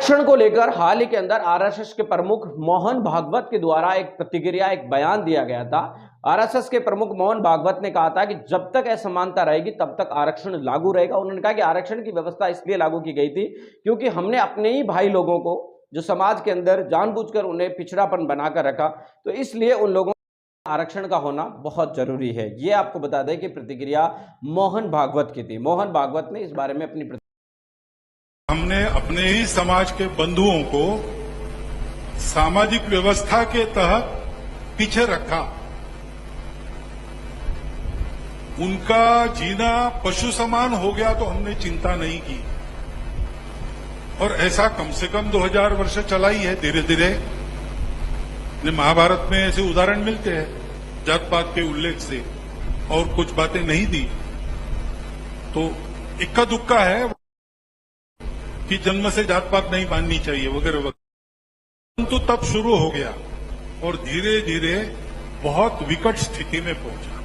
आरक्षण को लेकर हाल ही के अंदर आरएसएस के प्रमुख मोहन भागवत के द्वारा एक प्रतिक्रिया, एक बयान दिया गया था। आरएसएस के प्रमुख मोहन भागवत ने कहा था कि जब तक असमानता रहेगी तब तक आरक्षण लागू रहेगा। उन्होंने कहा कि आरक्षण की व्यवस्था इसलिए लागू की गई थी क्योंकि हमने अपने ही भाई लोगों को, जो समाज के अंदर जानबूझकर उन्हें पिछड़ापन बनाकर रखा, तो इसलिए उन लोगों आरक्षण का होना बहुत जरूरी है। ये आपको बता दें कि प्रतिक्रिया मोहन भागवत की थी। मोहन भागवत ने इस बारे में अपनी हमने अपने ही समाज के बंधुओं को सामाजिक व्यवस्था के तहत पीछे रखा। उनका जीना पशु समान हो गया तो हमने चिंता नहीं की, और ऐसा कम से कम 2000 वर्ष चला ही है। धीरे धीरे महाभारत में ऐसे उदाहरण मिलते हैं जात पात के उल्लेख से, और कुछ बातें नहीं दी तो इक्का दुक्का है कि जन्म से जात पात नहीं माननी चाहिए वगैरह वगैरह, परंतु तब शुरू हो गया और धीरे धीरे बहुत विकट स्थिति में पहुंचा।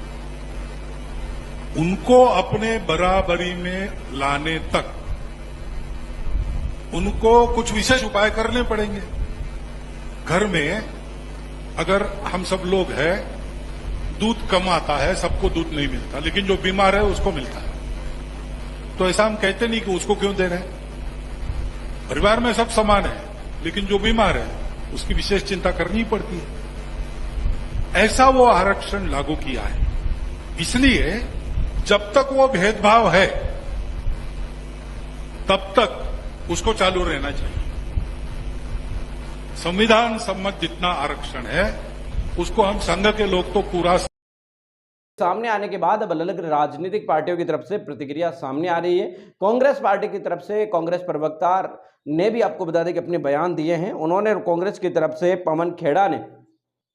उनको अपने बराबरी में लाने तक उनको कुछ विशेष उपाय करने पड़ेंगे। घर में अगर हम सब लोग हैं, दूध कम आता है, सबको दूध नहीं मिलता, लेकिन जो बीमार है उसको मिलता है, तो ऐसा हम कहते नहीं कि उसको क्यों दे रहे हैं। परिवार में सब समान है, लेकिन जो बीमार है उसकी विशेष चिंता करनी पड़ती है। ऐसा वो आरक्षण लागू किया है। इसलिए जब तक वो भेदभाव है तब तक उसको चालू रहना चाहिए। संविधान सम्मत जितना आरक्षण है उसको हम संघ के लोग तो पूरा। सामने आने के बाद अब अलग अलग राजनीतिक पार्टियों की तरफ से प्रतिक्रिया सामने आ रही है। कांग्रेस पार्टी की तरफ से कांग्रेस प्रवक्ता ने भी आपको बता दें कि अपने बयान दिए हैं। उन्होंने कांग्रेस की तरफ से पवन खेड़ा ने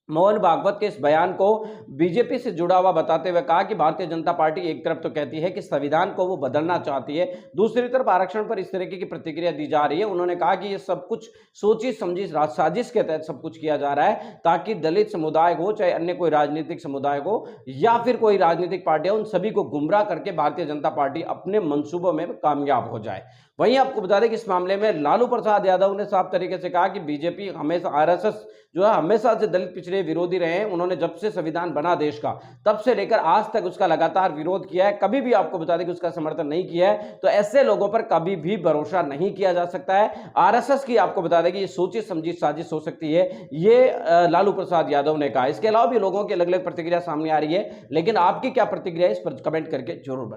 मोहन भागवत के इस बयान को बीजेपी से जुड़ा हुआ बताते हुए कहा कि भारतीय जनता पार्टी एक तरफ तो कहती है कि संविधान को वो बदलना चाहती है, दूसरी तरफ आरक्षण पर इस तरीके की प्रतिक्रिया दी जा रही है। उन्होंने कहा कि ये सब कुछ सोची समझी साजिश के तहत सब कुछ किया जा रहा है ताकि दलित समुदाय हो, चाहे अन्य कोई राजनीतिक समुदाय हो या फिर कोई राजनीतिक पार्टी हो, उन सभी को गुमराह करके भारतीय जनता पार्टी अपने मंसूबों में कामयाब हो जाए। वहीं आपको बता दें कि इस मामले में लालू प्रसाद यादव ने साफ तरीके से कहा कि बीजेपी हमेशा, आरएसएस जो है हमेशा से दलित पिछड़े विरोधी रहे हैं। उन्होंने जब से संविधान बना देश का तब से लेकर आज तक उसका लगातार विरोध किया है, कभी भी आपको बता दें कि उसका समर्थन नहीं किया है। तो ऐसे लोगों पर कभी भी भरोसा नहीं किया जा सकता है। आरएसएस की आपको बता दें कि ये सोची समझी साजिश हो सकती है, ये लालू प्रसाद यादव ने कहा। इसके अलावा भी लोगों की अलग अलग प्रतिक्रिया सामने आ रही है, लेकिन आपकी क्या प्रतिक्रिया है इस पर कमेंट करके जरूर बताएं।